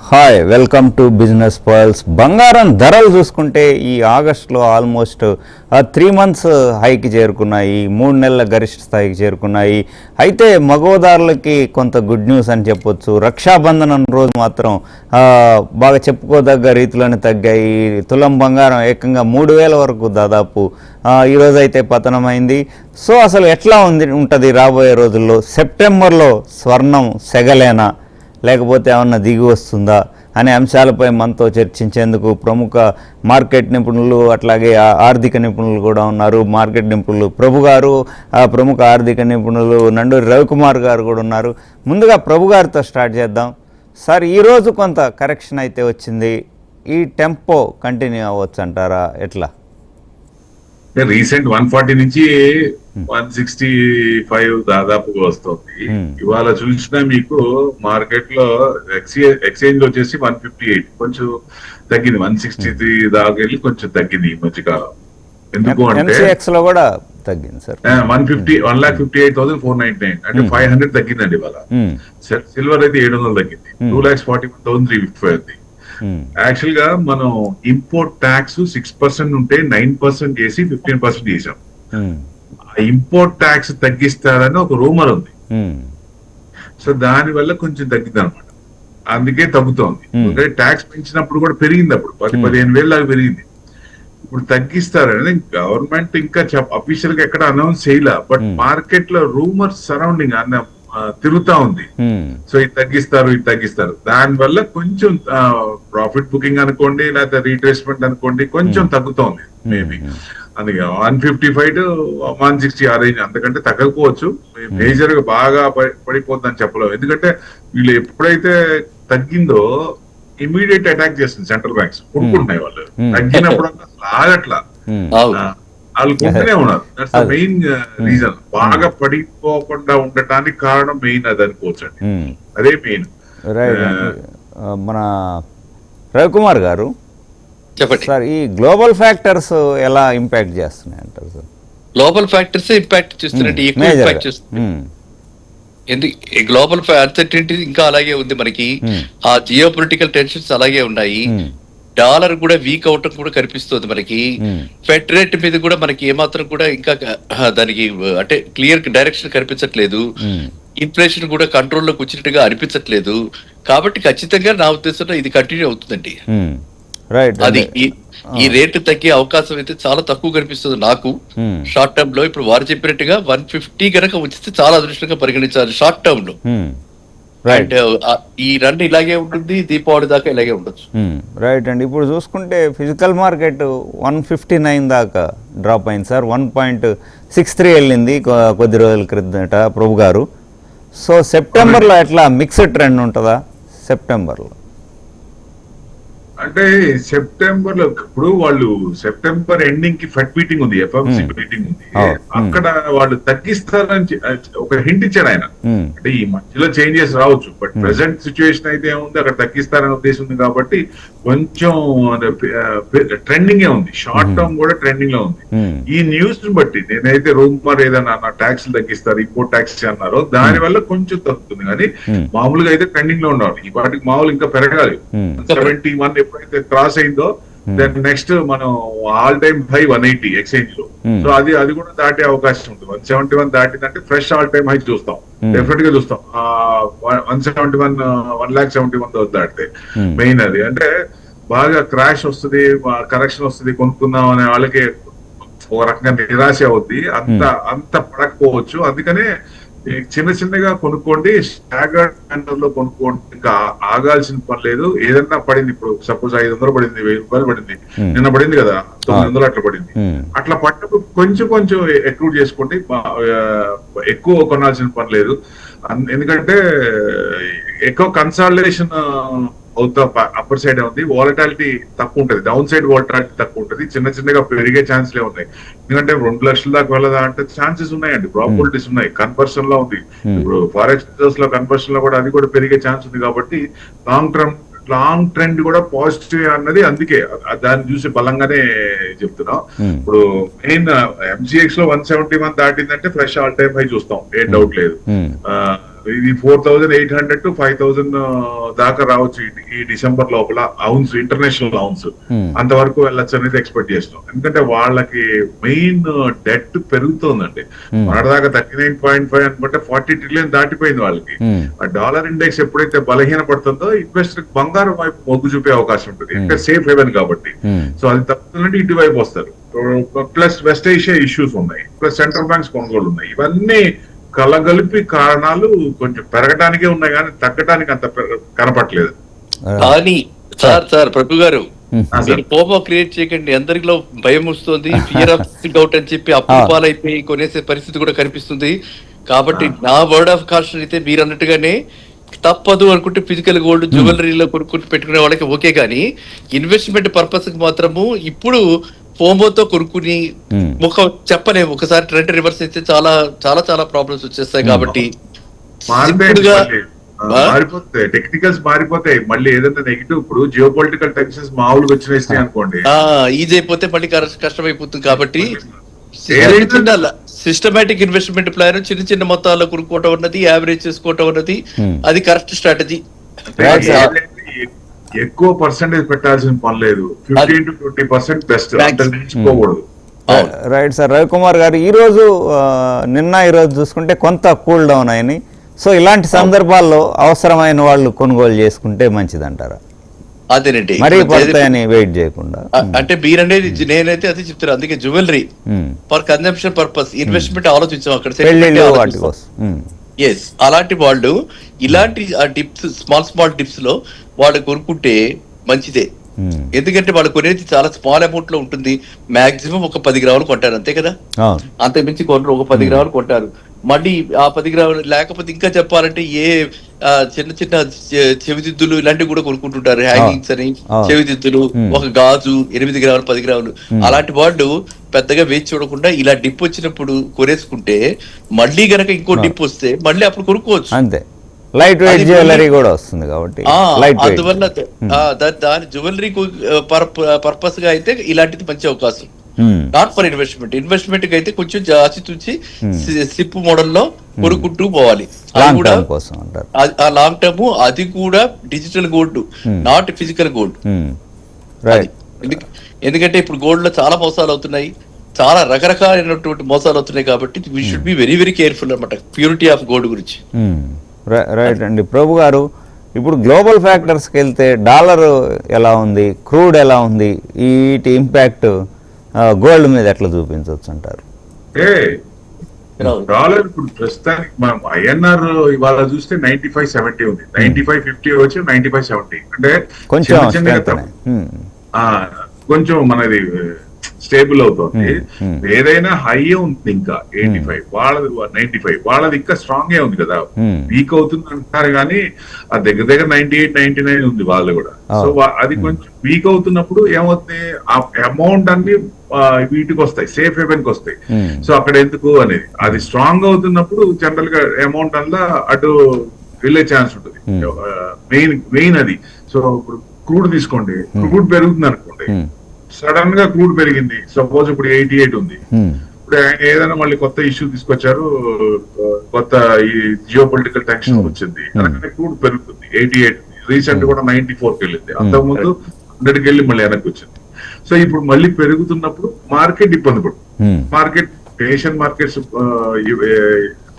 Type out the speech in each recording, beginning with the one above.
Hi, welcome to business pearls. బంగారం ధరలు చూసుకుంటే ఈ ఆగస్టులో ఆల్మోస్ట్ 3 మంత్స్ హైకి చేరుకున్నాయి, 3 నెలల గరిష్ట స్థాయికి చేరుకున్నాయి. అయితే మగోదారులకి కొంత గుడ్ న్యూస్ అని చెప్పొచ్చు. రక్షాబంధనం రోజు మాత్రం బాగా చెప్పుకోదగ్గ రీతిలోనే తగ్గాయి. తులం బంగారం ఏకంగా 3,000 వరకు దాదాపు ఈరోజు అయితే పతనమైంది. సో అసలు ఎట్లా ఉంటుంది రాబోయే రోజుల్లో? సెప్టెంబర్లో స్వర్ణం సెగలేనా, లేకపోతే ఏమన్నా దిగి వస్తుందా అనే అంశాలపై మనతో చర్చించేందుకు ప్రముఖ మార్కెట్ నిపుణులు అట్లాగే ఆర్థిక నిపుణులు కూడా ఉన్నారు. మార్కెట్ నిపుణులు ప్రభు గారు, ప్రముఖ ఆర్థిక నిపుణులు నండూరి రవికుమార్ గారు కూడా ఉన్నారు. ముందుగా ప్రభు గారితో స్టార్ట్ చేద్దాం. సార్, ఈరోజు కొంత కరెక్షన్ అయితే వచ్చింది. ఈ టెంపో కంటిన్యూ అవ్వచ్చు అంటారా, ఎట్లా? రీసెంట్ 140 నుంచి 165 దాదాపుగా వస్తుంది. ఇవాళ చూసినా మీకు మార్కెట్ లో ఎక్స్చేంజ్ వచ్చేసి 158 కొంచెం తగ్గింది, 163 దాకా వెళ్ళి కొంచెం తగ్గింది ఈ మధ్యకాలం. ఎందుకు అంటే లో కూడా తగ్గింది సార్, 1,58,499 అంటే 500 తగ్గిందండి ఇవాళ. సిల్వర్ అయితే 700 తగ్గింది, 2,41,355 ఉంది. యాక్చువల్ గా మనం ఇంపోర్ట్ ట్యాక్స్ 6% ఉంటే 9% చేసి 15% చేసాం. ఇంపోర్ట్ ట్యాక్స్ తగ్గిస్తారని ఒక రూమర్ ఉంది. సో దాని వల్ల కొంచెం తగ్గింది అనమాట, అందుకే తగ్గుతోంది. ట్యాక్స్ పెంచినప్పుడు కూడా పెరిగింది, అప్పుడు 10-15 దాకా పెరిగింది. ఇప్పుడు తగ్గిస్తారని గవర్నమెంట్ ఇంకా అఫీషియల్ గా ఎక్కడ అనౌన్స్ చేయలే, బట్ మార్కెట్ లో రూమర్ సరౌండింగ్ అన్న తిరుగుతా ఉంది. సో ఇది తగ్గిస్తారు, దాని వల్ల కొంచెం ప్రాఫిట్ బుకింగ్ అనుకోండి, లేకపోతే రీట్రేస్మెంట్ అనుకోండి, కొంచెం తగ్గుతోంది మేబీ. అందుకే 155 to 160 ఆ రేంజ్, అంతకంటే తగ్గకపోవచ్చు. మేజర్ గా బాగా పడిపోతుందని చెప్పలేము, ఎందుకంటే వీళ్ళు ఎప్పుడైతే తగ్గిందో ఇమీడియట్ అటాక్ చేస్తుంది సెంట్రల్ బ్యాంక్స్, కొనుక్కుంటున్నాయి వాళ్ళు. తగ్గినప్పుడు ఆగట్లా, వాళ్ళు కొంటూనే ఉన్నారు. That's the main reason. బాగా పడిపోకుండా ఉండటానికి కారణం మెయిన్ అది అనుకోవచ్చండి, అదే మెయిన్. మన రవికుమార్ గారు చెప్పండి సార్, ఈ గ్లోబల్ ఫ్యాక్టర్స్ ఎలా ఇంపాక్ట్ చేస్తున్నాయి అంటారు సార్? గ్లోబల్ ఫ్యాక్టర్స్ ఇంపాక్ట్ చేస్తున్నట్టు ఎక్కువ ఇంపాక్ట్ చేస్తుంది. ఎందుకు గ్లోబల్ అన్సర్టెనిటీ ఇంకా అలాగే ఉంది మనకి, ఆ జియో పొలిటికల్ టెన్షన్స్ అలాగే ఉన్నాయి. డాలర్ కూడా వీక్ అవటం కూడా కనిపిస్తుంది మనకి. ఫెడ్ రేట్ మీద కూడా మనకి ఏమాత్రం కూడా ఇంకా దానికి అంటే క్లియర్ డైరెక్షన్ కనిపించట్లేదు. ఇన్ఫ్లేషన్ కూడా కంట్రోల్లోకి వచ్చినట్టుగా అనిపించట్లేదు. కాబట్టి ఖచ్చితంగా నా ఉద్దేశంలో ఇది కంటిన్యూ అవుతుందండి. అది ఈ రేటు తగ్గే అవకాశం అయితే చాలా తక్కువ కనిపిస్తుంది నాకు షార్ట్ టర్మ్ లో. ఇప్పుడు వారు చెప్పినట్టుగా 150 గనక వచ్చితే చాలా అదృష్టంగా పరిగణించాలి షార్ట్ టర్మ్ లో. అండ్ ఈ రన్ ఇలాగే ఉంటుంది, దీపావళి దాకా ఇలాగే ఉండొచ్చు. రైట్ అండి. ఇప్పుడు చూసుకుంటే ఫిజికల్ మార్కెట్ 159 దాకా డ్రాప్ అయింది సార్, 1.63 వెళ్ళింది కొద్ది రోజుల క్రితట ప్రభు గారు. సో సెప్టెంబర్లో ఎట్లా మిక్స్డ్ ట్రెండ్ ఉంటుందా సెప్టెంబర్లో? అంటే సెప్టెంబర్ లో ఇప్పుడు వాళ్ళు సెప్టెంబర్ ఎండింగ్ కి ఫెడ్ మీటింగ్ ఉంది, ఎఫ్ఎంసీ మీటింగ్ ఉంది. అక్కడ వాళ్ళు తగ్గిస్తారని ఒక హింట్ ఇచ్చాడు ఆయన. అంటే ఈ మధ్యలో చేంజెస్ రావచ్చు, బట్ ప్రెసెంట్ సిచ్యువేషన్ అయితే ఏముంది, అక్కడ తగ్గిస్తారనే ఉద్దేశం ఉంది. కాబట్టి కొంచెం ట్రెండింగ్ ఉంది, షార్ట్ టర్మ్ కూడా ట్రెండింగ్ లో ఉంది. ఈ న్యూస్ ని బట్టి నేనైతే రూమర్ ఏదైనా ట్యాక్స్ తగ్గిస్తారు, ఇంపోర్ట్ ట్యాక్స్ అన్నారో దాని వల్ల కొంచెం తగ్గుతుంది. కానీ మామూలుగా అయితే ట్రెండింగ్ లో ఉండాలి. ఈ వాటికి మామూలు ఇంకా పెరగాలి. 71 ఎప్పుడైతే క్రాస్ అయిందో దెన్ నెక్స్ట్ మనం ఆల్ టైమ్ హై 180 ఎక్స్చేంజ్ లో. సో అది కూడా దాటే అవకాశం ఉంటుంది. 171 దాటిందంటే ఫ్రెష్ ఆల్ టైమ్ హై చూస్తాం, డెఫినెట్ గా చూస్తాం. 171 దాటితే మెయిన్ అది అంటే బాగా క్రాష్ వస్తుంది, కరెక్షన్ వస్తుంది, కొనుక్కుందాం అనే వాళ్ళకి ఒక రకంగా నిరాశ అవుద్ది. అంత పడకపోవచ్చు. అందుకనే చిన్న చిన్నగా కొనుక్కోండి, స్టాగర్డ్ మేనర్ లో కొనుక్కోండి. ఇంకా ఆగాల్సిన పని లేదు. ఏదన్నా పడింది, ఇప్పుడు సపోజ్ 500 పడింది, 1000 రూపాయలు పడింది, నిన్న పడింది కదా 900 అట్లా పడింది. అట్లా పడినప్పుడు కొంచెం ఎక్కువ చేసుకోండి, ఎక్కువ కొనాల్సిన పని లేదు. ఎందుకంటే ఎక్కువ కన్సాలిడేషన్ అవుతా అప్పర్ సైడ్ ఉంది, వాలటాలిటీ తక్కువ ఉంటుంది, డౌన్ సైడ్ వాలటాలిటీ తక్కువ ఉంటుంది. చిన్నగా పెరిగే ఛాన్స్లే ఉన్నాయి. ఎందుకంటే 2 లక్షల దాకా వెళ్ళదా అంటే ఛాన్సెస్ ఉన్నాయండి, ప్రాబిలిటీస్ ఉన్నాయి. కన్వర్షన్ లో ఉంది, ఇప్పుడు ఫారెక్స్ రిజర్వ్స్ లో కన్వర్షన్ లో కూడా అది కూడా పెరిగే ఛాన్స్ ఉంది. కాబట్టి లాంగ్ ట్రెండ్ కూడా పాజిటివ్ అన్నది, అందుకే దాన్ని చూసి బలంగానే చెప్తున్నాం. ఇప్పుడు మెయిన్ ఎంసీఎక్స్ లో 171 దాటిందంటే ఫ్రెష్ ఆల్ టైమ్ హై చూస్తాం, ఏం డౌట్ లేదు. ఇది 4,800 to 5,000 దాకా రావచ్చు ఈ డిసెంబర్ లోపల అవున్స్, ఇంటర్నేషనల్ అవున్స్ అంతవరకు వెళ్ళొచ్చు అనేది ఎక్స్పెక్ట్ చేస్తున్నాం. ఎందుకంటే వాళ్ళకి మెయిన్ డెట్ పెరుగుతోందండి. మొన్నటిదాకా 39.5 అనుకుంటే 40 ట్రిలియన్ దాటిపోయింది వాళ్ళకి. ఆ డాలర్ ఇండెక్స్ ఎప్పుడైతే బలహీన పడుతుందో ఇన్వెస్టర్ బంగారం వైపు మొగ్గు చూపే అవకాశం ఉంటుంది, ఇంకా సేఫ్ హెవెన్ కాబట్టి. సో అది తప్పుతుందంటే ఇటువైపు వస్తారు. ప్లస్ వెస్ట్ ఏషియా ఇష్యూస్ ఉన్నాయి, ప్లస్ సెంట్రల్ బ్యాంక్స్ కొనుగోలు ఉన్నాయి. ఇవన్నీ కలగలిపి కారణాలు కొంచెం పెరగడానికే ఉన్నాయి కానీ తగ్గడానికి అంత కనపట్లేదు. కానీ సార్ ప్రభు గారు, మీరు కోపం క్రియేట్ చేయకండి. అందరిలో భయం వస్తుంది, ఫియర్ ఆఫ్ డౌట్ అని చెప్పి అప్పుల పాలైపోయి కొనేసే పరిస్థితి కూడా కనిపిస్తుంది. కాబట్టి నా వర్డ్ ఆఫ్ కాషన్ అయితే మీరు అన్నట్టుగానే తప్పదు అనుకుంటే ఫిజికల్ గోల్డ్ జ్యువెలరీలో కొనుక్కుంటూ పెట్టుకునే వాళ్ళకి ఓకే, కానీ ఇన్వెస్ట్మెంట్ పర్పస్ కి మాత్రము ఇప్పుడు ఫోమోతో కొనుక్కుని చెప్పలేము. ఒకసారి ట్రెండ్ రివర్స్ అయితే చాలా చాలా చాలా ప్రాబ్లమ్స్ వచ్చేస్తాయి. కాబట్టి మారిపోతాయి, టెక్నికల్స్ మారిపోతాయి. మళ్ళీ ఏదైనా నెగిటివ్, ఇప్పుడు జియో పొలిటికల్ టెన్షన్స్ మామూలుగా వచ్చినాయి అనుకోండి, ఈజీ అయిపోతే మళ్ళీ కష్టం అయిపోతుంది. కాబట్టి సిస్టమేటిక్ ఇన్వెస్ట్మెంట్ ప్లాన్ చిన్న చిన్న మొత్తాల్లో కొనుక్కోవటం ఉన్నది, యావరేజ్ చేసుకోవటం ఉన్నది, అది కరెక్ట్ స్ట్రాటజీ. ఎక్కువ పర్సెంటేజ్ పెట్టాల్సిన పని లేదు, 15 to 20% బెస్ట్, మించిపోకూడదు. Right sir. రవికుమార్ గారు, నిన్న ఈరోజు చూసుకుంటే కొంత కూల్ డౌన్ అయినాయి. సో ఇలాంటి సందర్భాల్లో అవసరమైన వాళ్ళు కొనుగోలు చేసుకుంటే మంచిదంటారా? అదేనండి, మరీ పడతాయని వెయిట్ చేయకుండా. అంటే మీరు అనేది నేనైతే అదే చెప్తాను. అందుకే jewellery for consumption purpose, investment ఆలోచించాం అక్కడ. ఎస్, అలాంటి వాళ్ళు ఇలాంటి డిప్స్, స్మాల్ డిప్స్ లో వాళ్ళు కొనుక్కుంటే మంచిదే. ఎందుకంటే వాళ్ళు కొనేది చాలా స్మాల్ అమౌంట్ లో ఉంటుంది. మాక్సిమం ఒక 10 గ్రాములు కొంటారు, అంతే కదా, అంతకు మించి కొనరు. ఒక 10 గ్రాములు కొంటారు. మళ్ళీ ఆ 10 గ్రాములు లేకపోతే ఇంకా చెప్పాలంటే చిన్న చిన్న చెవిదిద్దులు ఇలాంటివి కూడా కొనుక్కుంటుంటారు. హ్యాంగింగ్స్ అని చెవిదిద్దులు, ఒక గాజు 8 గ్రాములు 10 గ్రాములు. అలాంటి వాళ్ళు పెద్దగా వేచి చూడకుండా ఇలా డిప్ వచ్చినప్పుడు కొనేసుకుంటే మళ్ళీ గనక ఇంకో డిప్ వస్తే మళ్ళీ అప్పుడు కొనుక్కోవచ్చు. అంతే, లైట్ వెయిట్ జ్యువెలరీ కూడా వస్తుంది కాబట్టి. అందువల్ల దాని జ్యువెలరీ పర్పస్ గా అయితే ఇలాంటిది మంచి అవకాశం. నాట్ ఫర్ ఇన్వెస్ట్మెంట్ కి అయితే కొంచెం ఆచితూచి సిప్ మోడల్లో కొనుక్కుంటూ పోవాలి. అది కూడా లాంగ్ టర్మ్, అది కూడా digital gold, not physical gold. ఎందుకంటే ఇప్పుడు గోల్డ్ లో చాలా మోసాలు అవుతున్నాయి, చాలా రకరకాలైనటువంటి మోసాలు అవుతున్నాయి. కాబట్టి we should be very very careful అన్నమాట ప్యూరిటీ ఆఫ్ గోల్డ్ గురించి. రైట్ అండి. ప్రభు గారు, ఇప్పుడు గ్లోబల్ ఫ్యాక్టర్స్కి వెళ్తే డాలర్ ఎలా ఉంది, క్రూడ్ ఎలా ఉంది, వీటి ఇంపాక్ట్ గోల్డ్ మీద ఎట్లా చూపించవచ్చు అంటారు? డాలర్ ఇప్పుడు ప్రస్తుతానికి మనం INR ఇవాళ చూస్తే 95.70 ఉంది, 95.50 వచ్చి 95.70, అంటే కొంచెం మనది స్టేబుల్ అవుతుంది. ఏదైనా హై ఉంది ఇంకా 85, వాళ్ళది 95, వాళ్ళది ఇంకా స్ట్రాంగ్ గా ఉంది కదా. వీక్ అవుతుంది అంటారు కానీ ఆ దగ్గర 98-99 ఉంది వాళ్ళు కూడా. సో అది కొంచెం వీక్ అవుతున్నప్పుడు ఏమవుతుంది, ఆ అమౌంట్ అన్ని వీటికి వస్తాయి, సేఫ్ హెవెన్ కి వస్తాయి. సో అక్కడ ఎందుకు అనేది, అది స్ట్రాంగ్ అవుతున్నప్పుడు జనరల్ గా అమౌంట్ అంతా అటు వెళ్ళే ఛాన్స్ ఉంటుంది. మెయిన్ అది. సో ఇప్పుడు క్రూడ్ తీసుకోండి, క్రూడ్ పెరుగుతుంది అనుకోండి, సడన్ గా క్రూడ్ పెరిగింది, సపోజ్ ఇప్పుడు 88 ఉంది. ఇప్పుడు ఏదైనా మళ్ళీ కొత్త ఇష్యూ తీసుకొచ్చారు, కొత్త ఈ జియో పొలిటికల్ టెన్షన్ వచ్చింది, అలాగే క్రూడ్ పెరుగుతుంది. 88 రీసెంట్ కూడా 94కి వెళ్ళింది, అంతకుముందు 100కి వెళ్ళి మళ్ళీ వెనక్కి వచ్చింది. సో ఇప్పుడు మళ్ళీ పెరుగుతున్నప్పుడు మార్కెట్ ఇబ్బంది పడుతుంది. ఏషియన్ మార్కెట్స్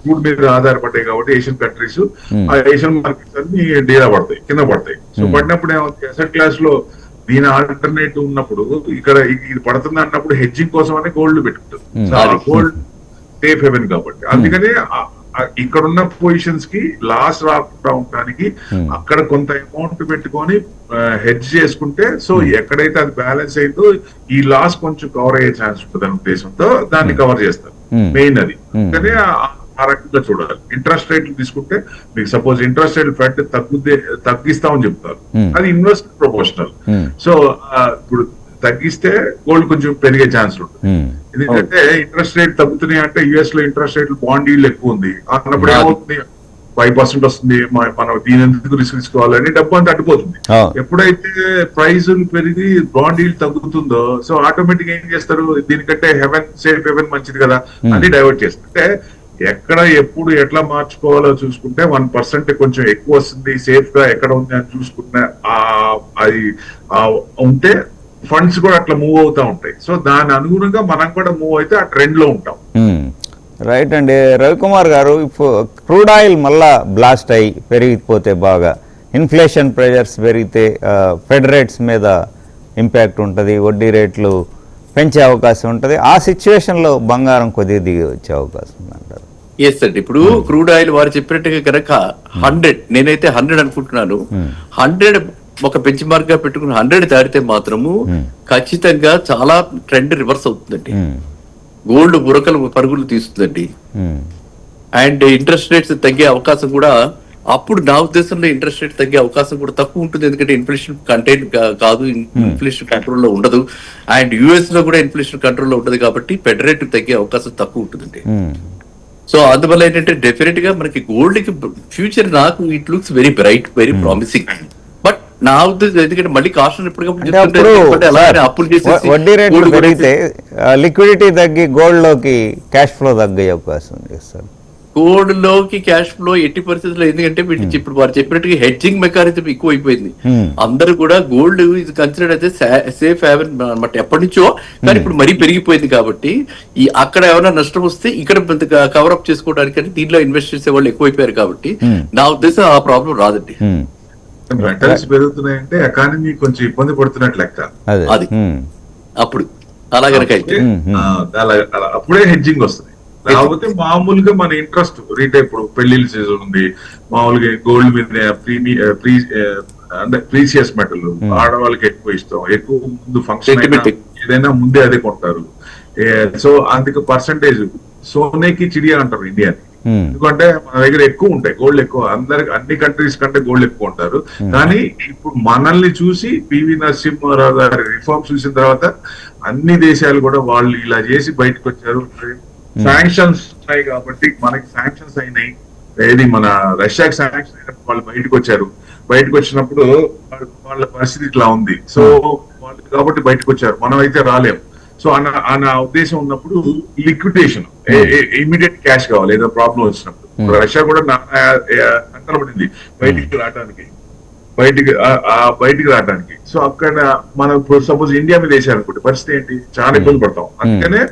క్రూడ్ మీద ఆధారపడ్డాయి కాబట్టి ఏషియన్ కంట్రీస్, ఆ ఏషియన్ మార్కెట్స్ అన్ని డీలా పడతాయి, కింద పడతాయి. సో పడినప్పుడు ఏమవుతుంది, అసెట్ క్లాస్ లో దీని ఆల్టర్నేటివ్ ఉన్నప్పుడు ఇక్కడ ఇది పడుతుంది అన్నప్పుడు హెడ్జింగ్ కోసం అనే గోల్డ్ పెట్టుకుంటుంది. గోల్డ్ సేఫ్ హెవెన్ కాబట్టి అందుకనే ఇక్కడ ఉన్న పొజిషన్స్ కి లాస్ రాకుండా ఉండడానికి అక్కడ కొంత అమౌంట్ పెట్టుకొని హెడ్జ్ చేసుకుంటే, సో ఎక్కడైతే అది బ్యాలెన్స్ అయిందో ఈ లాస్ కొంచెం కవర్ అయ్యే ఛాన్స్ ఉంటుంది అనే ఉద్దేశంతో దాన్ని కవర్ చేస్తారు. మెయిన్ అది. అందుకనే ఆ రకంగా చూడాలి. ఇంట్రెస్ట్ రేట్లు తీసుకుంటే మీకు సపోజ్ ఇంట్రెస్ట్ రేట్ ఫెడ్ తగ్గిస్తామని చెప్తారు, అది ఇన్వెస్ట్ ప్రొపోర్షనల్. సో ఇప్పుడు తగ్గిస్తే గోల్డ్ కొంచెం పెరిగే ఛాన్స్ ఉంటుంది. ఎందుకంటే ఇంట్రెస్ట్ రేట్ తగ్గుతున్నాయి అంటే US లో ఇంట్రెస్ట్ రేట్లు బాండ్ ఈల్డ్ ఎక్కువ ఉంది అన్నప్పుడు ఏమవుతుంది, 5% వస్తుంది, మనం దీని ఎందుకు రిస్క్ తీసుకోవాలని డబ్బు అంతా అడ్డుపోతుంది. ఎప్పుడైతే ప్రైస్ పెరిగి బాండ్ ఈల్డ్ తగ్గుతుందో, సో ఆటోమేటిక్ ఏం చేస్తారు, దీనికంటే సేఫ్ హెవెన్ మంచిది కదా అని డైవర్ట్ చేస్తారు. అంటే ఎక్కడ ఎప్పుడు ఎట్లా మార్చుకోవాలో చూసుకుంటే 1% కొంచెం ఎక్కువ వస్తుంది, సేఫ్ గా ఎక్కడ ఉంది అని చూసుకుంటే అది ఉంటే ఫండ్స్ కూడా అట్లా మూవ్ అవుతా ఉంటాయి. సో దాని అనుగుణంగా మనం కూడా మూవ్ అయితే ఆ ట్రెండ్ లో ఉంటాం. రైట్ అండి. రవికుమార్ గారు, ఇప్పుడు క్రూడ్ ఆయిల్ మళ్ళా బ్లాస్ట్ అయ్యి పెరిగిపోతే బాగా ఇన్ఫ్లేషన్ ప్రెషర్స్ పెరిగితే ఫెడ్ రేట్స్ మీద ఇంపాక్ట్ ఉంటుంది, వడ్డీ రేట్లు పెంచే అవకాశం ఉంటుంది. ఆ సిచ్యువేషన్లో బంగారం కొద్దిగా దిగి వచ్చే అవకాశం ఉందంటారు. ఎస్ అండి. ఇప్పుడు క్రూడ్ ఆయిల్ వారు చెప్పినట్టుగా కనుక 100, నేనైతే 100 అనుకుంటున్నాను. 100 ఒక బెంచ్ మార్క్ గా పెట్టుకుని 100 దాటితే మాత్రము ఖచ్చితంగా చాలా ట్రెండ్ రివర్స్ అవుతుందండి. గోల్డ్ బురకలు పరుగులు తీస్తుందండి. అండ్ ఇంట్రెస్ట్ రేట్స్ తగ్గే అవకాశం కూడా, అప్పుడు నా ఉద్దేశంలో ఇంట్రెస్ట్ రేట్ తగ్గే అవకాశం కూడా తక్కువ ఉంటుంది. ఎందుకంటే ఇన్ఫ్లేషన్ కంటైన్ కాదు, ఇన్ఫ్లేషన్ కంట్రోల్లో ఉండదు. అండ్ యుఎస్ లో కూడా ఇన్ఫ్లేషన్ కంట్రోల్లో ఉండదు కాబట్టి ఫెడ్ రేట్ తగ్గే అవకాశం తక్కువ ఉంటుందండి. సో అందువల్ల ఏంటంటే డెఫినెట్ గా మనకి గోల్డ్ కి ఫ్యూచర్ నాకు it looks very bright, very promising. But నా ఉద్దేశం ఎందుకంటే మళ్ళీ కాస్ట్ అప్పులు వడ్డీ రేట్లు పెరిగితే లిక్విడిటీ తగ్గి గోల్డ్ లోకి క్యాష్ ఫ్లో తగ్గే అవకాశం ఉంది సార్. గోల్డ్ లోకి క్యాష్ ఫ్లో ఎట్టి పరిస్థితుల్లో, ఎందుకంటే ఇప్పుడు వారు చెప్పినట్టుగా హెడ్జింగ్ మెకానిజం ఎక్కువ అయిపోయింది. అందరూ కూడా గోల్డ్ ఇది కన్సిడర్డ్ అయితే సేఫ్ హ్యావెన్ అనమాట ఎప్పటి నుంచో, కానీ ఇప్పుడు మరీ పెరిగిపోయింది కాబట్టి ఈ అక్కడ ఏమైనా నష్టం వస్తే ఇక్కడ కవరప్ చేసుకోవడానికి దీంట్లో ఇన్వెస్ట్ చేసే వాళ్ళు ఎక్కువైపోయారు కాబట్టి నా ఉద్దేశం ఆ ప్రాబ్లం రాదండి. మెటల్స్ పెరుగుతున్నాయంటే ఎకానమీ కొంచెం ఇబ్బంది పడుతున్నట్లు లెక్క. అది అప్పుడు అలా కనుక అయితే అప్పుడే హెడ్జింగ్ వస్తుంది. లేకపోతే మామూలుగా మన ఇంట్రెస్ట్ రీటైల్, ఇప్పుడు పెళ్లిళ్ళ సీజన్ ఉంది, మామూలుగా గోల్డ్ మీద అంటే ప్రీసియస్ మెటల్ ఆడవాళ్ళకి ఎక్కువ ఇష్టం, ఎక్కువ ముందు ఫంక్షన్ ఏదైనా ముందే అదే కొంటారు. సో అందుకు పర్సంటేజ్ సోనేకి చిడియా అంటారు ఇండియాని. ఎందుకంటే మన దగ్గర ఎక్కువ ఉంటాయి గోల్డ్, ఎక్కువ అందరికి అన్ని కంట్రీస్ కంటే గోల్డ్ ఎక్కువ ఉంటారు. కానీ ఇప్పుడు మనల్ని చూసి పివి నరసింహారావు గారి రిఫార్మ్స్ చూసిన తర్వాత అన్ని దేశాలు కూడా వాళ్ళు ఇలా చేసి బయటకు వచ్చారు. శాంక్షన్స్ ఉన్నాయి కాబట్టి మనకి శాంక్షన్స్ అయినాయి. ఏది మన రష్యాకి శాంక్షన్ అయినప్పుడు వాళ్ళు బయటకు వచ్చారు. బయటకు వచ్చినప్పుడు వాళ్ళ పరిస్థితి ఇట్లా ఉంది. సో వాళ్ళు కాబట్టి బయటకు వచ్చారు, మనం అయితే రాలేము. సో అన్న ఉద్దేశం ఉన్నప్పుడు లిక్విడేషన్, ఇమీడియట్ క్యాష్ కావాలి ఏదో ప్రాబ్లం వచ్చినప్పుడు. రష్యా కూడా సంకల్పడింది బయటికి రావడానికి. సో అక్కడ మనం సపోజ్ ఇండియా మీద వేసారు అనుకుంటే పరిస్థితి ఏంటి, చాలా ఇబ్బంది పడతాం. అందుకనే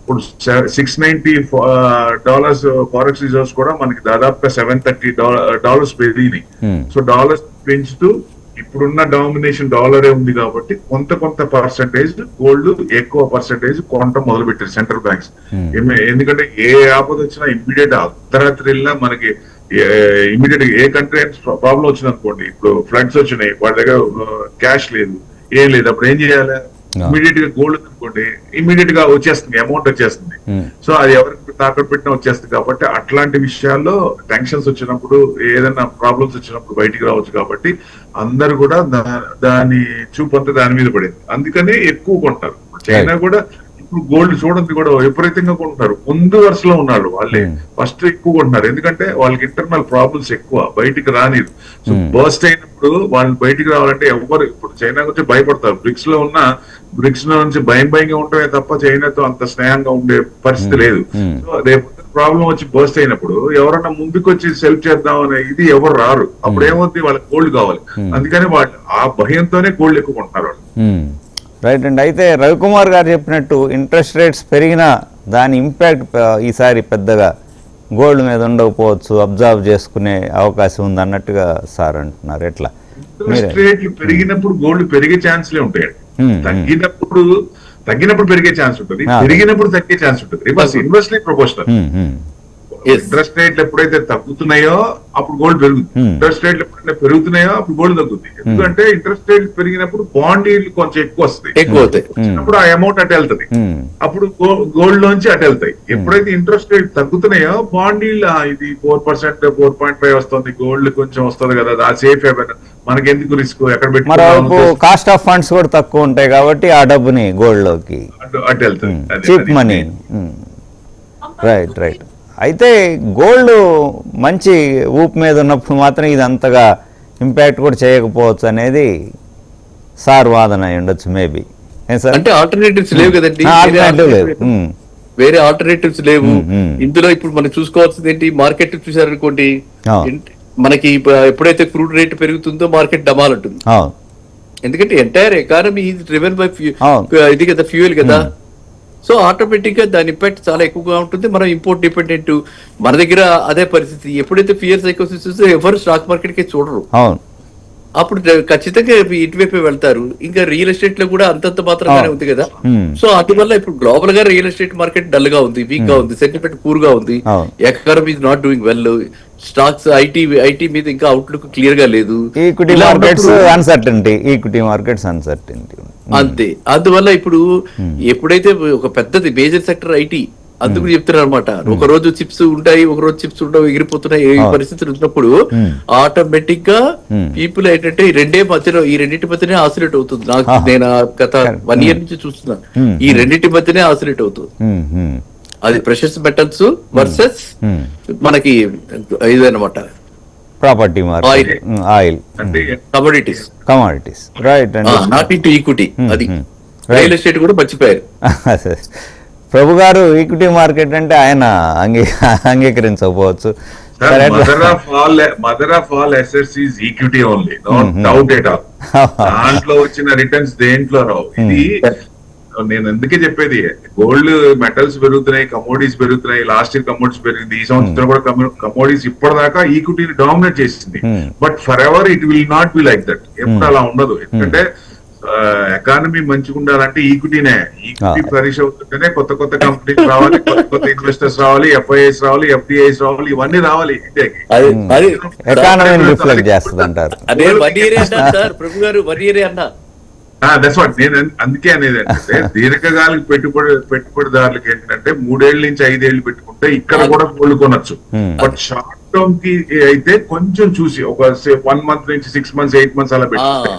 ఇప్పుడు $690 ఫారెక్స్ రిజర్వ్స్ కూడా మనకి దాదాపుగా $730 పెరిగినాయి. సో డాలర్స్ పెంచుతూ ఇప్పుడున్న డామినేషన్ డాలరే ఉంది కాబట్టి కొంత పర్సంటేజ్ గోల్డ్, ఎక్కువ పర్సంటేజ్ కొనటం మొదలు పెట్టారు సెంట్రల్ బ్యాంక్స్. ఎందుకంటే ఏ ఆపద వచ్చినా ఇమ్మీడియట్ అర్ధరాత్రి వెళ్ళినా మనకి ఇమ్మీడియట్ ఏ కంట్రీ ప్రాబ్లం వచ్చింది అనుకోండి, ఇప్పుడు ఫ్లడ్స్ వచ్చినాయి, వాళ్ళ దగ్గర క్యాష్ లేదు, ఏం లేదు, అప్పుడు ఏం చేయాలి? ఇమీడియట్ గా గోల్డ్ అనుకోండి, ఇమీడియట్ గా వచ్చేస్తుంది, అమౌంట్ వచ్చేస్తుంది. సో అది ఎవరికి తాకట్టు పెట్టినా వచ్చేస్తుంది. కాబట్టి అట్లాంటి విషయాల్లో టెన్షన్స్ వచ్చినప్పుడు, ఏదైనా ప్రాబ్లమ్స్ వచ్చినప్పుడు బయటికి రావచ్చు. కాబట్టి అందరు కూడా దాని చూపంతా దాని మీద పడింది, అందుకనే ఎక్కువ కొంటారు. చైనా కూడా ఇప్పుడు గోల్డ్ చూడండి కూడా విపరీతంగా కొంటున్నారు, ముందు వరుసలో ఉన్నారు వాళ్ళే, ఫస్ట్ ఎక్కువ కొంటున్నారు. ఎందుకంటే వాళ్ళకి ఇంటర్నల్ ప్రాబ్లమ్స్ ఎక్కువ, బయటికి రానిరు. సో బర్స్ట్ అయినప్పుడు వాళ్ళు బయటికి రావాలంటే ఎవరు, ఇప్పుడు చైనా గురించి భయపడతారు. బ్రిక్స్ లో నుంచి భయంగా ఉండటమే తప్ప చైనాతో అంత స్నేహంగా ఉండే పరిస్థితి లేదు. సో రేపు ప్రాబ్లం వచ్చి బర్స్ట్ అయినప్పుడు ఎవరన్నా ముందుకు వచ్చి సెల్ఫ్ చేద్దాం అనే ఇది ఎవరు రారు. అప్పుడు ఏమవుతుంది, వాళ్ళకి గోల్డ్ కావాలి. అందుకని వాళ్ళు ఆ భయంతోనే గోల్డ్ ఎక్కువ కొంటున్నారు వాళ్ళు. రైట్ అండి. అయితే రవికుమార్ గారు చెప్పినట్టు ఇంట్రెస్ట్ రేట్స్ పెరిగినా దాని ఇంపాక్ట్ ఈసారి పెద్దగా గోల్డ్ మీద ఉండకపోవచ్చు, అబ్జర్వ్ చేసుకునే అవకాశం ఉంది అన్నట్టుగా సార్ అంటున్నారు. ఎట్లా? ఇంట్రెస్ట్ రేట్లు పెరిగినప్పుడు గోల్డ్ పెరిగే ఛాన్స్లే ఉంటాయండి. తగ్గినప్పుడు పెరిగే ఛాన్స్ ఉంటుంది, పెరిగినప్పుడు తగ్గే ఛాన్స్ ఉంటుంది. Reverse, inversely proportional. ఇంట్రెస్ట్ రేట్లు ఎప్పుడైతే తగ్గుతున్నాయో అప్పుడు గోల్డ్ పెరుగుతుంది, ఇంట్రెస్ట్ రేట్లు ఎప్పుడైతే పెరుగుతున్నాయో అప్పుడు గోల్డ్ తగ్గుతుంది. ఎందుకంటే ఇంట్రెస్ట్ రేట్లు పెరిగినప్పుడు బాండ్ ఈల్డ్ కొంచెం ఎక్కువ వస్తుంది, అప్పుడు ఆ అమౌంట్ అటు వెళ్తుంది, అప్పుడు గోల్డ్ లోంచి అటు వెళ్తాయి. ఎప్పుడైతే ఇంట్రెస్ట్ రేట్ తగ్గుతున్నాయో బాండ్ ఈల్డ్ ఇది 4%, 4.5 వస్తుంది, గోల్డ్ కొంచెం వస్తుంది కదా, ఆ సేఫ్ ఏమైనా మనకి ఎందుకు రిస్క్, ఎక్కడ పెట్టి కాస్ట్ ఆఫ్ ఫండ్స్ కూడా తక్కువ ఉంటాయి కాబట్టి ఆ డబ్బుని గోల్డ్ లోకి అటు వెళ్తుంది, చీప్ మనీ. రైట్. అయితే గోల్డ్ మంచి ఊపు మీద ఉన్నప్పుడు మాత్రం ఇది అంతగా ఇంపాక్ట్ కూడా చేయకపోవచ్చు అనేది సార్ వాదన అయి ఉండొచ్చు మేబీ. అంటే ఆల్టర్నేటివ్స్ లేవు కదండి. వేరే ఆల్టర్నేటివ్స్ లేవు. Hmm. ఇందులో ఇప్పుడు మనం చూసుకోవాల్సింది ఏంటి, మార్కెట్ చూసారనుకోండి, Oh. మనకి ఎప్పుడైతే క్రూడ్ రేట్ పెరుగుతుందో మార్కెట్ డమాల్ ఉంటుంది. అవును ఎందుకంటే entire economy is driven by అవును. ఇది కదా, ఫ్యూయల్ కదా. సో ఆటోమేటిక్ గా దాని ఇంపాక్ట్ చాలా ఎక్కువగా ఉంటుంది. మనం ఇంపోర్ట్ డిపెండెంట్, మన దగ్గర అదే పరిస్థితి. ఎప్పుడైతే ఫియర్ సైకోసిస్ ఎవరు స్టాక్ మార్కెట్ కి చూడరు, అవును అప్పుడు ఖచ్చితంగా ఇటువైపు వెళ్తారు. ఇంకా రియల్ ఎస్టేట్ లో కూడా అంతంత మాత్రంగానే ఉంది కదా. Hmm. సో అందువల్ల ఇప్పుడు గ్లోబల్ గా రియల్ ఎస్టేట్ మార్కెట్ డల్ గా ఉంది, వీక్ గా ఉంది, సెంటిమెంట్ పూర్ గా ఉంది, అవును. Economy is not doing well. Stocks IT మీద ఇంకా అవుట్లుక్ క్లియర్ గా లేదు. ఈక్విటీ ఇలా మార్కెట్స్ ఉన్నప్పుడు- అన్సర్టనిటీ, ఈక్విటీ మార్కెట్స్ అన్సర్టనిటీ. అంతే. అందువల్ల ఇప్పుడు ఎప్పుడైతే ఒక పెద్దది మేజర్ సెక్టర్ ఐటీ, అందుకు చెప్తున్నారు అనమాట, ఒక రోజు చిప్స్ ఉంటాయి, ఒక రోజు చిప్స్ ఉండవు, ఎగిరిపోతున్నాయి. ఈ పరిస్థితులు ఉన్నప్పుడు ఆటోమేటిక్ గా పీపుల్ ఏంటంటే ఈ రెండింటి మధ్యనే ఆసిలేట్ అవుతుంది. నేను గత 1 year నుంచి చూస్తున్నాను, ఈ రెండింటి మధ్యనే ఆసిలేట్ అవుతుంది. అది ప్రెషర్స్ మెటల్స్ వర్సెస్ మనకి ఇదన్నమాట ప్రాపర్టీ మార్కెట్, ఆయిల్, అంటే కమోడిటీస్, కమాడిటీస్. రైట్ అండి. Not into equity. అది రియల్ ఎస్టేట్ కూడా మర్చిపోయారు. ప్రభు గారు, ఈక్విటీ మార్కెట్ అంటే ఆయన అంగీకరించకపోవచ్చు. Mother of all assets is equity only, no doubt at all. దాంట్లో వచ్చిన రిటర్న్స్ దేంట్లో రావు. ఇది నేను ఎందుకే చెప్పేది, గోల్డ్ మెటల్స్ పెరుగుతున్నాయి, కమోడిటీస్ పెరుగుతున్నాయి. లాస్ట్ ఇయర్ కమోడిటీస్ పెరిగింది, ఈ సంవత్సరం కూడా కమోడిటీస్ ఇప్పటిదాకా ఈక్విటీని డామినేట్ చేసింది. But for ever it will not be like that. ఎప్పుడు అలా ఉండదు. ఎందుకంటే ఎకానమీ మంచిగా ఉండాలంటే ఈక్విటీనే. ఈక్విటీ ఫ్లరిష్ అవుతుంటేనే కొత్త కొత్త కంపెనీస్ రావాలి, కొత్త కొత్త ఇన్వెస్టర్స్ రావాలి, ఎఫ్ఐఐస్ రావాలి, ఎఫ్డిఐస్ రావాలి, ఇవన్నీ రావాలి ఇండియాకి. ఎకానమీని రిఫ్లెక్ట్ చేస్తుంది అంటారు. అదే 1 year అన్నారు సార్ ప్రభు గారు, 1 year అన్నా. దట్స్ వాట్ నేను అందుకే అనేది ఏంటంటే, దీర్ఘకాలిక పెట్టుబడిదారులకు ఏంటంటే 3 ఏళ్ల నుంచి 5 ఏళ్ళు పెట్టుకుంటే ఇక్కడ కూడా గోల్డ్ కొనొచ్చు. బట్ షార్ట్ టర్మ్ కి అయితే కొంచెం చూసి ఒక 1 month నుంచి 6 months 8 months అలా పెట్టుకుంటే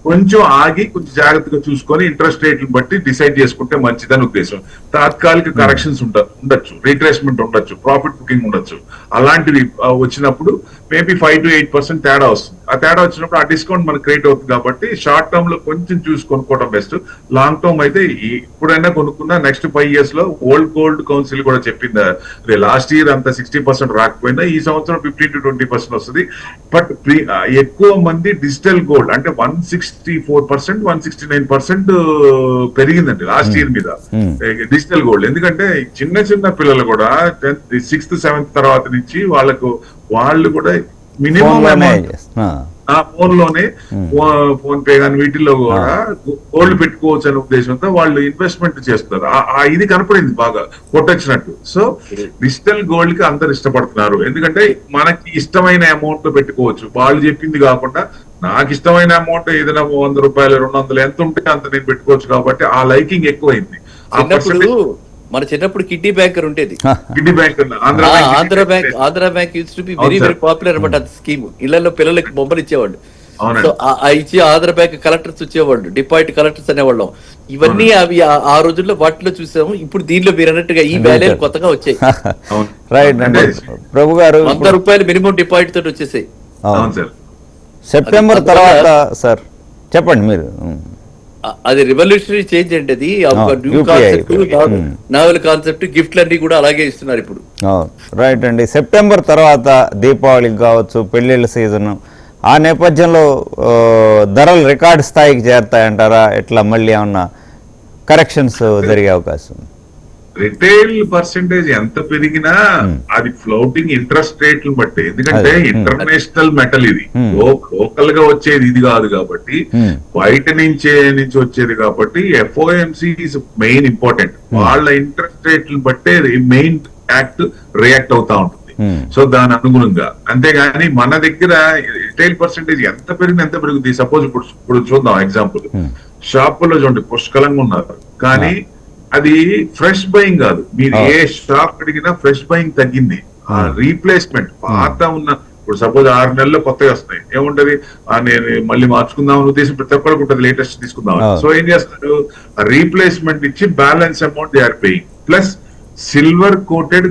కొంచెం ఆగి కొంచెం జాగ్రత్తగా చూసుకొని ఇంట్రెస్ట్ రేట్లు బట్టి డిసైడ్ చేసుకుంటే మంచిదని ఉద్దేశం. తాత్కాలిక కరెక్షన్స్ ఉండొచ్చు, రీట్రేస్మెంట్ ఉండొచ్చు, ప్రాఫిట్ బుకింగ్ ఉండొచ్చు. అలాంటివి వచ్చినప్పుడు మేబీ 5 to 8% తేడా వస్తుంది. ఆ తేడా వచ్చినప్పుడు ఆ డిస్కౌంట్ మనకు క్రియేట్ అవుతుంది. కాబట్టి షార్ట్ టర్మ్ లో కొంచెం చూసి కొనుక్కోవడం బెస్ట్. లాంగ్ టర్మ్ అయితే ఇప్పుడైనా కొనుక్కున్నా నెక్స్ట్ 5 years లో ఓల్డ్ గోల్డ్ కౌన్సిల్ కూడా చెప్పింది, లాస్ట్ ఇయర్ అంత 60% రాకపోయినా ఈ సంవత్సరం 15 to 20% వస్తుంది. బట్ ఎక్కువ మంది డిజిటల్ గోల్డ్ అంటే 164%, 169% పెరిగిందండి లాస్ట్ ఇయర్ మీద డిజిటల్ గోల్డ్. ఎందుకంటే చిన్న చిన్న పిల్లలు కూడా 6th 7th తర్వాత నుంచి వాళ్ళు కూడా మినిమం ఫోన్ లోనే, ఫోన్ పే కానీ వీటిల్లో కూడా గోల్డ్ పెట్టుకోవచ్చు అనే ఉద్దేశంతో వాళ్ళు ఇన్వెస్ట్మెంట్ చేస్తారు. ఇది కనపడింది బాగా కొట్టొచ్చినట్టు. సో డిజిటల్ గోల్డ్ కి అందరు ఇష్టపడుతున్నారు. ఎందుకంటే మనకి ఇష్టమైన అమౌంట్ లో పెట్టుకోవచ్చు. వాళ్ళు చెప్పింది కాకుండా నాకు ఇష్టమైన అమౌంట్ ఏదైనా 100 రూపాయలు 200 ఎంత ఉంటే అంత నేను పెట్టుకోవచ్చు. కాబట్టి ఆ లైకింగ్ ఎక్కువైంది. మన చిన్నప్పుడు కిడ్నీ బ్యాంకర్ ఉండేది, kidney bank, Andhra bank use to be very very popular అనమాట. అది స్కీమ్. ఇళ్లలో పిల్లలకి బొమ్మలు ఇచ్చేవాళ్ళు. సో ఇచ్చి ఆంధ్ర బ్యాంక్ కలెక్టర్స్ వచ్చేవాళ్ళు, డిపాజిట్ కలెక్టర్స్ అనేవాళ్ళం. ఇవన్నీ అవి ఆ రోజుల్లో వాటిలో చూసాము. ఇప్పుడు దీనిలో మీరు అన్నట్టుగా ఈ వాల్యూలు కొత్తగా వచ్చాయి. రైట్ అండి. ప్రభు గారు, 100 రూపాయలు మినిమం డిపాజిట్ తోటి వచ్చేసాయి. సెప్టెంబర్ తర్వాత సార్ చెప్పండి మీరు. అది రెవల్యూషనరీ చేంజ్ అండి. అది ఒక న్యూ కాన్సెప్ట్, నావెల్ కాన్సెప్ట్. గిఫ్ట్లు అన్ని కూడా అలాగే ఇస్తున్నారు ఇప్పుడు. రైట్ అండి. సెప్టెంబర్ తర్వాత దీపావళికి కావచ్చు, పెళ్లిళ్ళ సీజన్, ఆ నేపథ్యంలో ధరలు రికార్డు స్థాయికి చేరుతాయంటారా? ఎట్లా మళ్ళీ ఏమన్నా కరెక్షన్స్ జరిగే అవకాశం? రిటైల్ పర్సెంటేజ్ ఎంత పెరిగినా అది ఫ్లోటింగ్ ఇంట్రెస్ట్ రేట్లు బట్టి. ఎందుకంటే ఇంటర్నేషనల్ మెటల్ ఇది, లోకల్ గా వచ్చేది ఇది కాదు. కాబట్టి బయట నుంచి వచ్చేది కాబట్టి ఎఫ్ఓఎంసి ఇస్ మెయిన్ ఇంపార్టెంట్. వాళ్ళ ఇంట్రెస్ట్ రేట్లు బట్టే మెయిన్ యాక్ట్ రియాక్ట్ అవుతా ఉంటుంది. సో దాని అనుగుణంగా. అంతేగాని మన దగ్గర రిటైల్ పర్సెంటేజ్ ఎంత పెరుగుతుంది. సపోజ్ ఇప్పుడు చూద్దాం ఎగ్జాంపుల్, షాపుల్లో చూడండి పుష్కలంగా ఉన్నారు, కానీ అది ఫ్రెష్ బయింగ్ కాదు. మీరు ఏ షాప్ అడిగినా ఫ్రెష్ బయింగ్ తగ్గింది. ఆ రీప్లేస్మెంట్ పాత ఉన్న, ఇప్పుడు సపోజ్ 6 నెలల్లో కొత్తగా వస్తాయి, ఏముంటది నేను మళ్ళీ మార్చుకుందాం అనే ఉద్దేశం ప్రతి ఒక్కరికి ఉంటుంది, లేటెస్ట్ తీసుకుందాం. సో ఏం చేస్తారు, రీప్లేస్మెంట్ ఇచ్చి balance amount they are paying. Plus silver coated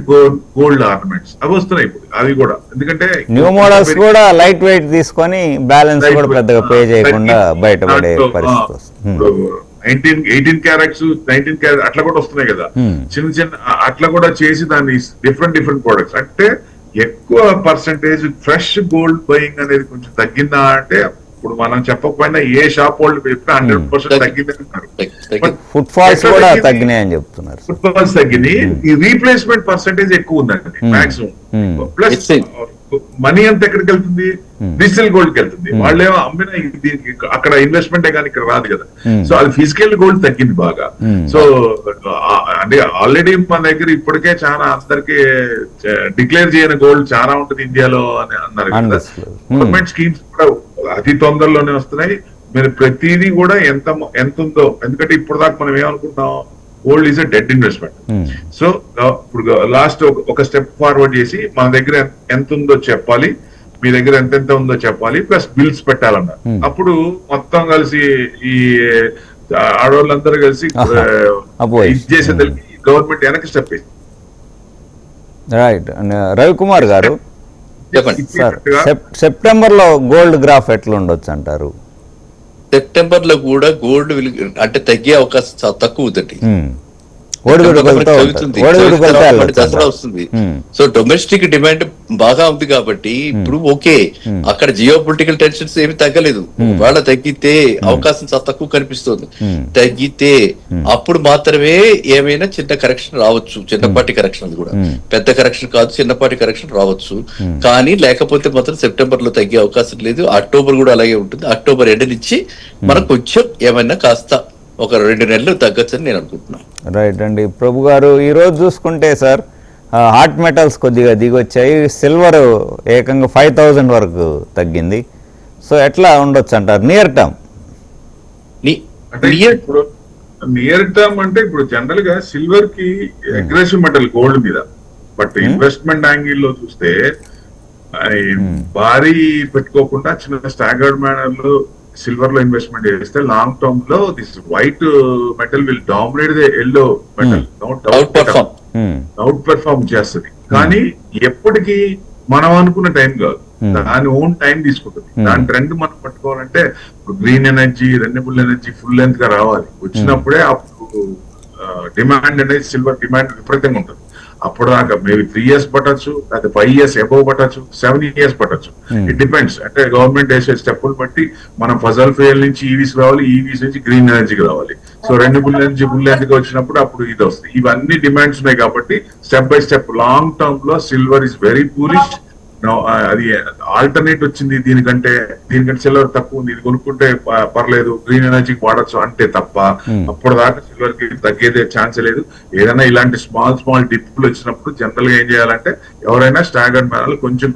gold ornaments అవి వస్తున్నాయి ఇప్పుడు. అవి కూడా ఎందుకంటే న్యూ మోడల్స్ కూడా లైట్ వెయిట్ తీసుకొని బ్యాలెన్స్ కూడా పెద్దగా పే చేయకుండా బయటపడే పరిస్థితి వస్తుంది. 18 క్యారెట్స్ 19 క్యారెట్ అట్లా కూడా వస్తున్నాయి కదా, చిన్న అట్లా కూడా చేసి దాన్ని డిఫరెంట్ ప్రొడక్ట్స్. అంటే ఎక్కువ పర్సంటేజ్ ఫ్రెష్ గోల్డ్ బయింగ్ అనేది కొంచెం తగ్గిందా అంటే, ఇప్పుడు మనం చెప్పకపోయినా ఏ షాప్ వాళ్ళు చెప్పినా 100% తగ్గింది అంటారు. ఫుట్ ఫాల్స్ కూడా తగ్గినాయని చెప్తున్నారు. ఫుట్ ఫాల్స్ తగ్గినాయి. ఈ రీప్లేస్మెంట్ పర్సంటేజ్ ఎక్కువ ఉందండి మాక్సిమం. ప్లస్ మనీ అంతా ఎక్కడికి వెళ్తుంది, డిజిటల్ గోల్డ్ కి వెళ్తుంది. వాళ్ళేమో అమ్మిన దీనికి అక్కడ ఇన్వెస్ట్మెంట్ కానీ ఇక్కడ రాదు కదా. సో అది ఫిజికల్ గోల్డ్ తగ్గింది బాగా. సో అంటే ఆల్రెడీ మన దగ్గర ఇప్పటికే చాలా అందరికి డిక్లేర్ చేయని గోల్డ్ చాలా ఉంటుంది ఇండియాలో అని అన్నారు కదా. గవర్నమెంట్ స్కీమ్స్ కూడా అతి తొందరలోనే వస్తున్నాయి. మీరు ప్రతిదీ కూడా ఎంత ఉందో, ఎందుకంటే ఇప్పుడు దాకా మనం ఏమనుకుంటాం, gold is a dead investment. So ఇప్పుడు లాస్ట్ ఒక స్టెప్ ఫార్వర్డ్ చేసి మన దగ్గర ఎంత ఉందో చెప్పాలి, మీ దగ్గర ఎంత ఉందో చెప్పాలి, ప్లస్ బిల్స్ పెట్టాలన్నారు. అప్పుడు మొత్తం కలిసి ఈ ఆడవాళ్ళందరూ కలిసి ఇది చేసేదానికి గవర్నమెంట్ వెనక్కి స్టెప్ వేసింది. రైట్. రవికుమార్ గారు, చెప్పండి సార్, సెప్టెంబర్ లో గోల్డ్ గ్రాఫ్ ఎట్లా ఉండొచ్చు అంటారు? సెప్టెంబర్ లో కూడా గోల్డ్ అంటే తగ్గే అవకాశం చాలా తక్కువ ఉందండి. దసరా వస్తుంది. సో డొమెస్టిక్ డిమాండ్ బాగా ఉంది కాబట్టి ఇప్పుడు ఓకే, అక్కడ జియో పొలిటికల్ టెన్షన్స్ ఏమి తగ్గలేదు. వాళ్ళ తగ్గితే అవకాశం చాలా తక్కువ కనిపిస్తుంది. తగ్గితే అప్పుడు మాత్రమే ఏమైనా చిన్న కరెక్షన్ రావచ్చు. చిన్నపాటి కరెక్షన్, అది కూడా పెద్ద కరెక్షన్ కాదు, చిన్నపాటి కరెక్షన్ రావచ్చు. కానీ లేకపోతే మాత్రం సెప్టెంబర్ లో తగ్గే అవకాశం లేదు. అక్టోబర్ కూడా అలాగే ఉంటుంది. అక్టోబర్ ఎండ్ నుంచి మనకు కొంచెం ఏమైనా కాస్త ఒక 2 నెలలు తగ్గచ్చని నేను అనుకుంటున్నాను. రైట్ అండి. ప్రభు గారు, ఈరోజు చూసుకుంటే సార్ హాట్ మెటల్స్ కొద్దిగా దిగొచ్చాయి. సిల్వర్ ఏకంగా 5000 వరకు తగ్గింది. సో ఎట్లా ఉండొచ్చు అంటారు నియర్ టర్మ్? నియర్ టర్మ్ అంటే ఇప్పుడు జనరల్ గా సిల్వర్ కి అగ్రెసివ్ మెటల్ గోల్డ్ మీద, బట్ ఇన్వెస్ట్మెంట్ యాంగిల్ లో చూస్తే భారీ పెట్టుకోకుండా చిన్న స్టాగర్డ్ మేనర్ లో సిల్వర్ లో ఇన్వెస్ట్మెంట్ చేస్తే లాంగ్ టర్మ్ లో this white metal will dominate the yellow metal, out perform చేస్తుంది. కానీ ఎప్పటికీ మనం అనుకున్న టైం కాదు, దాని ఓన్ టైం తీసుకుంటుంది. దాని ట్రెండ్ మనం పట్టుకోవాలంటే green energy, renewable energy full length గా రావాలి. వచ్చినప్పుడే అప్పుడు డిమాండ్ అనేది, సిల్వర్ డిమాండ్ విపరీతంగా ఉంటుంది. అప్పుడు దాకా మేబీ 3 years పట్టచ్చు, లేకపోతే 5 years అబౌవ్ పట్టచ్చు, 7 years పట్టచ్చు. It depends. అంటే గవర్నమెంట్ వేసే స్టెప్పులు బట్టి మనం ఫజల్ ఫ్యూయల్ నుంచి ఈవీస్ రావాలి, ఈవీస్ నుంచి గ్రీన్ ఎనర్జీకి రావాలి. So renewable energy full length వచ్చినప్పుడు అప్పుడు ఇది వస్తుంది. ఇవన్నీ డిమాండ్స్ ఉన్నాయి కాబట్టి step by step long term లో సిల్వర్ ఇస్ వెరీ పూలిష్. అది ఆల్టర్నేట్ వచ్చింది, దీనికంటే సిల్వర్ తక్కువ ఉంది, ఇది కొనుక్కుంటే పర్లేదు, గ్రీన్ ఎనర్జీకి వాడచ్చు అంటే తప్ప అప్పుడు దాకా సిల్వర్ కి తగ్గేదే ఛాన్స్ లేదు. ఏదైనా ఇలాంటి స్మాల్ డిప్లు వచ్చినప్పుడు జనరల్ గా ఏం చేయాలంటే ఎవరైనా స్టాగర్డ్ మేనల్ కొంచెం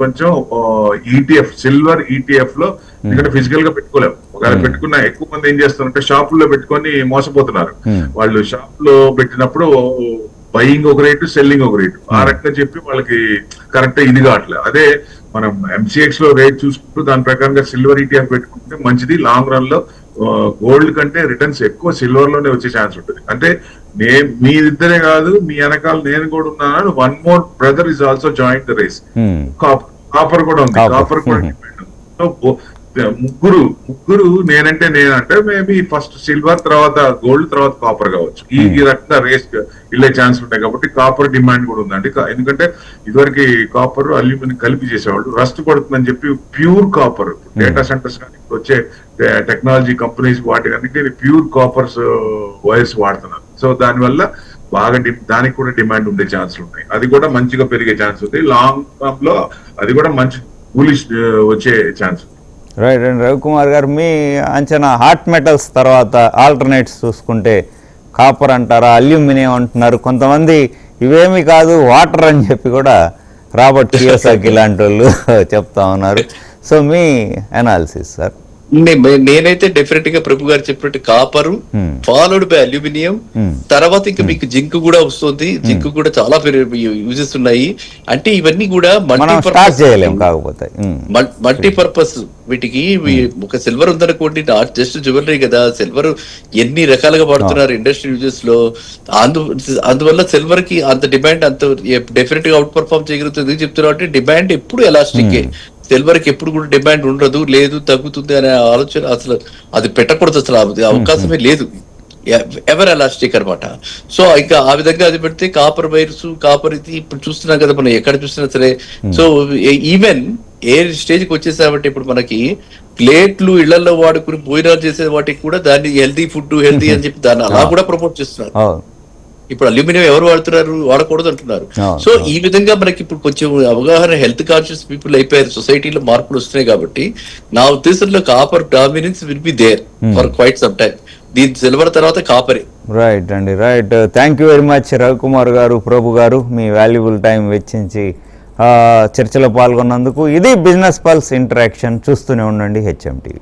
ఈటీఎఫ్, సిల్వర్ ఈటీఎఫ్ లో, ఎందుకంటే ఫిజికల్ గా పెట్టుకోలేము. ఒకవేళ పెట్టుకున్న ఎక్కువ మంది ఏం చేస్తారంటే షాపుల్లో పెట్టుకొని మోసపోతున్నారు. వాళ్ళు షాప్ లో పెట్టినప్పుడు బయింగ్ ఒక రేటు, సెల్లింగ్ ఒక రేటు, ఆ రకంగా చెప్పి వాళ్ళకి కరెక్ట్ ఇది కావట్లేదు. అదే మనం ఎంసీఎక్స్ లో రేట్ చూసుకుంటూ దాని ప్రకారంగా సిల్వర్ ఈటీఎఫ్ పెట్టుకుంటే మంచిది. లాంగ్ రన్ లో గోల్డ్ కంటే రిటర్న్స్ ఎక్కువ సిల్వర్ లోనే వచ్చే ఛాన్స్ ఉంటుంది. అంటే మీరిద్దరే కాదు, మీ వెనకాల నేను కూడా ఉన్నాను. One more brother is also join the race. Copper కూడా ఉంది. కాపర్ కూడా ముగ్గురు నేనంటే మేబీ ఫస్ట్ సిల్వర్, తర్వాత గోల్డ్, తర్వాత కాపర్ కావచ్చు. ఈ రకంగా రేస్ వెళ్ళే ఛాన్స్ ఉంటాయి కాబట్టి కాపర్ డిమాండ్ కూడా ఉందండి. ఎందుకంటే ఇదివరకు కాపర్ అల్యూమినియం కలిపి చేసేవాళ్ళు, రస్ట్ పడుతుందని చెప్పి ప్యూర్ కాపర్ డేటా సెంటర్స్ కానీ ఇప్పుడు వచ్చే టెక్నాలజీ కంపెనీస్ వాటికన్నిటి ప్యూర్ కాపర్స్ వైర్స్ వాడుతున్నారు. సో దానివల్ల బాగా దానికి కూడా డిమాండ్ ఉండే ఛాన్సులు ఉన్నాయి. అది కూడా మంచిగా పెరిగే ఛాన్స్ ఉంది. లాంగ్ టర్మ్ లో అది కూడా మంచి బులిష్ వచ్చే ఛాన్స్ ఉంది. రైట్ అండి. రవికుమార్ గారు, మీ అంచనా హాట్ మెటల్స్ తర్వాత ఆల్టర్నేట్స్ చూసుకుంటే కాపర్ అంటారా, అల్యూమినియం అంటున్నారు, కొంతమంది ఇవేమీ కాదు వాటర్ అని చెప్పి కూడా రాబర్ట్ కియోసాకి ఇలాంటి వాళ్ళు చెప్తా ఉన్నారు. సో మీ అనాలిసిస్ సార్? నేనైతే డెఫినెట్ గా ప్రభు గారు చెప్పినట్టు కాపరు ఫాలోడ్ బై అల్యూమినియం, తర్వాత ఇంకా మీకు జింక్ కూడా వస్తుంది. జింక్ కూడా చాలా యూజెస్ ఉన్నాయి. అంటే ఇవన్నీ కూడా మల్టీపర్పస్. వీటికి ఒక సిల్వర్ ఉందనుకోండి, నాట్ జస్ట్ జ్యువెలరీ కదా, సిల్వర్ ఎన్ని రకాలుగా వాడుతున్నారు ఇండస్ట్రీ యూజెస్ లో. అందువల్ల సిల్వర్ కి అంత డిమాండ్ అంత డెఫినెట్ గా అవుట్ పర్ఫార్మ్ చేయగలుగుతుంది. ఎందుకు చెప్తున్నా అంటే డిమాండ్ ఎప్పుడు ఎలాస్టిక్. సిల్వర్ కి ఎప్పుడు కూడా డిమాండ్ ఉండదు, లేదు తగ్గుతుంది అనే ఆలోచన అసలు అది పెట్టకూడదు, అసలు అవకాశమే లేదు. ఎవర్ ఎలాస్టిక్ అనమాట. సో ఇంకా ఆ విధంగా అది పెడితే కాపర్ వైర్స్, కాపర్ ఇది ఇప్పుడు చూస్తున్నాం కదా మనం ఎక్కడ చూసినా సరే. సో ఈవెన్ ఏ స్టేజ్కి వచ్చేసామంటే ఇప్పుడు మనకి ప్లేట్లు ఇళ్లలో వాడుకుని భోజనాలు చేసే వాటికి కూడా దాన్ని హెల్తీ ఫుడ్, హెల్తీ అని చెప్పి దాన్ని అలా కూడా ప్రమోట్ చేస్తున్నారు. ఇప్పుడు అల్యూమినియం ఎవరు వాడుతున్నారు, వాడకూడదు అంటున్నారు. సో ఈ విధంగా మనకి ఇప్పుడు కొంచెం అవగాహన, హెల్త్ కాన్షియస్ పీపుల్ అయిపోయారు, సొసైటీలో మార్పులు వస్తున్నాయి. కాబట్టి నా ఉద్దేశంలో copper dominance will be there for quite some time. దీని సిల్వర్ తర్వాత కాపరే. రైట్ అండి, right. Thank you very much Ravikumar గారు, ప్రభు గారు, మీ వాల్యుబుల్ టైం వెచ్చించి చర్చలో పాల్గొన్నందుకు. ఇది బిజినెస్ పల్స్ ఇంటరాక్షన్. చూస్తూనే ఉండండి HM TV.